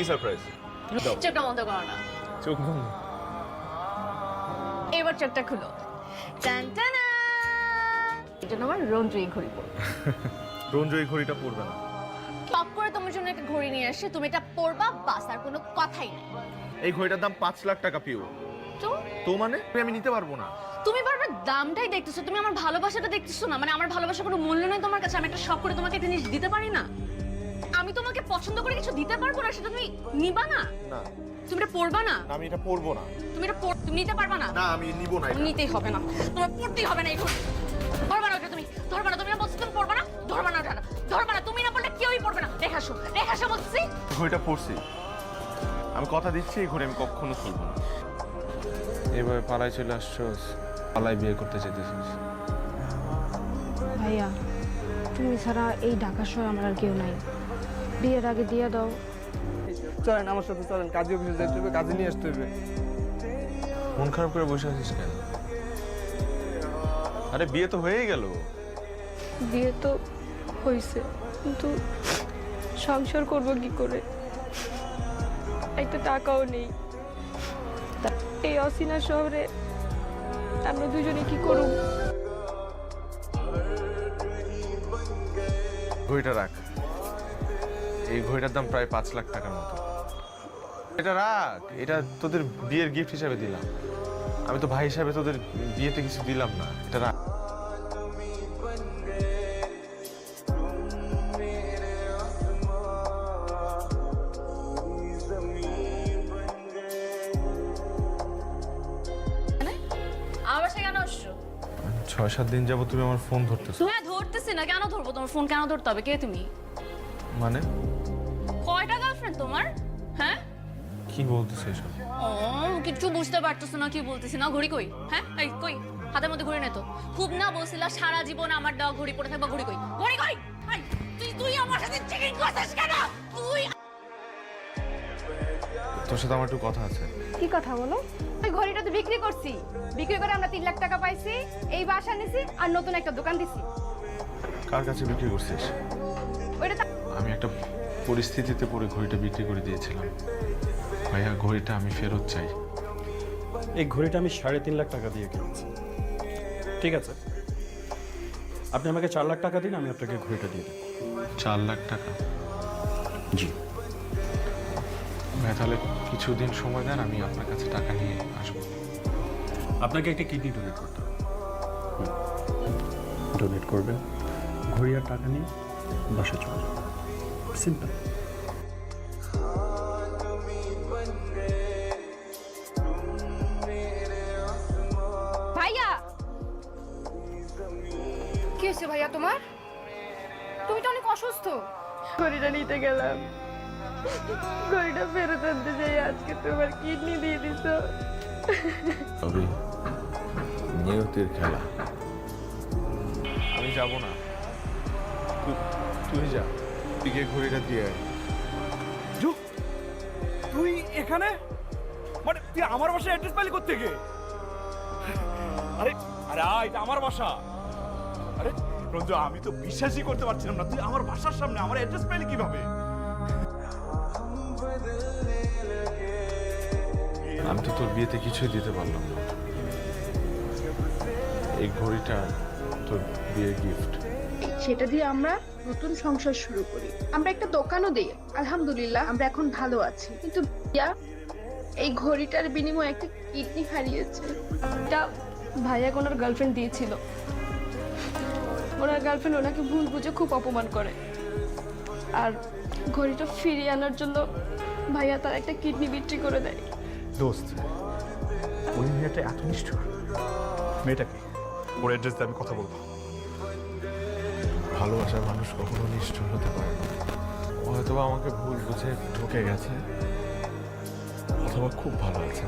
কি সারপ্রাইজ? চোখটা বন্ধ করো না। চোখ বন্ধ। এবার চোখটা খুলো। টান টানা। এটা আমার রঞ্জুই ঘড়ি পরবো। রঞ্জুই ঘড়িটা পরবে না। টপ করে তোমার জন্য একটা ঘড়ি নিয়ে আসে, তুমি এটা পরবা, বাস, আর কোনো কথাই নেই। এই ঘড়িটার দাম 5 লাখ টাকা পিও। তো মানে আমি নিতে পারবো না। তুমি বারবার দামটাই দেখতেছো, তুমি আমার ভালোবাসাটা দেখতেছো না। মানে আমার ভালোবাসার কোনো মূল্য নেই তোমার কাছে। আমি একটা শখ করে তোমাকে একটা জিনিস দিতে পারি না? আমি তোমাকে পছন্দ করে কিছু দিতে পারবো না, সেটা তুমি নিবা না? না তুমি এটা পরবা না? আমি এটা পরবো না। তুমি এটা তুমি নিতে পারবা না? না আমি নিব না এটা। নিতেই হবে না, তোমার পড়তেই হবে না। এই ঘড়ি ধরবা না, ওটা তুমি ধরবা না। তুমি না বলছো তুমি পড়বা না, ধরবা না ওটা, ধরবা না। তুমি না পড়লে কেউই পড়বে না। রেখে আসো বলছি। ঘড়িটা পরছি, আমি কথা দিচ্ছি এই ঘড়ি আমি কখনো খুলবো না। এভাবে পালাই চলে আসছোস, পালাই বিয়ে করতে চাইতেছিস? ভাইয়া, তুমি ছাড়া এই ঢাকা শহরে আমার আর কেউ নাই। বিয়ের আগে দিয়ে দাও। চলেন আমার সাথে, চলেন কাজী অফিসে যাইতে হবে, কাজে নিয়ে আসতে হবে। মন খারাপ করে বসে আছিস কেন? আরে বিয়ে তো হয়েই গেল। বিয়ে তো হয়েছে, কিন্তু সংসার করব কি করে? একটা টাকাও নেই। এই অচেনা শহরে আমরা দুজনে কি করব? ঘড়িটা রাখ। এই ঘড়িটার দাম প্রায় 5 লাখ টাকার মতো। এটা রাখ, এটা তোদের বিয়ের গিফট হিসেবে দিলাম। আমি তো ভাই হিসাবে তোদের বিয়েতে কিছু দিলাম না। এটা রাখ। আমার বাসায় কেন আসছো? 6-7 দিন যাবো তুমি আমার ফোন ধরতেছো। তুমি ধরতেছি না, কেন ধরবো? তোমার ফোন কেন ধরতে হবে? কে তুমি? মানে কয়টা গার্লফ্রেন্ড তোমার? হ্যাঁ, কি বলতেছো এসব? ও কিছু বুঝতে পারতেছো না কি বলতেছি না? ঘড়ি কই? হ্যাঁ, এই কই? হাতের মধ্যে ঘড়ি নেই তো? খুব না বলছিলা সারা জীবন আমার দেওয়া ঘড়ি পরে থাকবা। ঘড়ি কই? ঘড়ি কই? এই, তুই আমার সাথে চিটিং করছিস কেন? তুই তোর সাথে আমার একটু কথা আছে। কি কথা বলো? ওই ঘড়িটা তো বিক্রি করছি, বিক্রি করে আমরা 3 লাখ টাকা পাইছি, এই বাসা নিছি আর নতুন একটা দোকান দিছি। কার কাছে বিক্রি করছিস? ওইটা আমি একটা পরিস্থিতিতে পড়ে ঘড়িটা বিক্রি করে দিয়েছিলাম। ভাইয়া ঘড়িটা আমি ফেরত চাই। এই ঘড়িটা আমি 3.5 লাখ টাকা দিয়ে কিনেছি। ঠিক আছে, আপনি আমাকে 4 লাখ টাকা দিন, আমি আপনাকে ঘড়িটা দিয়ে দেবো। 4 লাখ টাকা? জি। ভাই তাহলে কিছুদিন সময় দেন, আমি আপনার কাছে টাকা নিয়ে আসবো। আপনাকে একটা কিডনি ডোনেট করতে হবে। ডোনেট করবেন, ঘড়ি আর টাকা নিয়ে বাসা চলে যাবেন। সিম্পল। ভাইয়া, কি হয়েছে ভাইয়া তোমার? তুমি তো অনেক অসুস্থ। ঘড়িটা নিতে গেলাম, ঘড়িটা ফেরত আনতে যাই, আজকে তোমার কিডনি দিয়ে দিছো। তবে নিয়তির খেলা। আমি যাব না, তুই যা। দিকে ঘড়িটা দিয়ে আয়। তুই এখানে? মানে তুই আমার বাসায় অ্যাড্রেস পাইলি কোত্থেকে? আরে আরে এটা আমার বাসা। আরে রঞ্জু, আমি তো বিশ্বাসই করতে পারছিলাম না, তুই আমার বাসার সামনে আমার অ্যাড্রেস পাইলি কিভাবে? আমি তো তোর বিয়েতে কিছুই দিতে পারলাম না। এই ঘড়িটা তোর বিয়ের গিফট। সেটা দিয়ে আমরা নতুন সংসার শুরু করি। আমরা একটা দোকানও দিই, আলহামদুলিল্লাহ আমরা এখন ভালো আছি। কিন্তু ভাইয়া, এই ঘড়িটার বিনিময়ে একটা কিডনি হারিয়েছে। এটা ভাইয়া ওনার গার্লফ্রেন্ড দিয়েছিল। ওনার গার্লফ্রেন্ড ওনাকে ভুল বুঝে খুব অপমান করে, আর ঘড়িটা ফিরিয়ে আনার জন্য ভাইয়া তার একটা কিডনি বিক্রি করে দেয়। দোস্ত, ওই মেয়েটা এত নিষ্ঠুর। মেয়েটাকে ওর অ্যাড্রেস দিয়ে আমি কথা বলবো। ভালোবাসার মানুষ কখনো নিষ্ঠুর হতে পারে না। ও হয়তো আমাকে ভুল বুঝে ঢুকে গেছে, অথবা খুব ভালো আছে।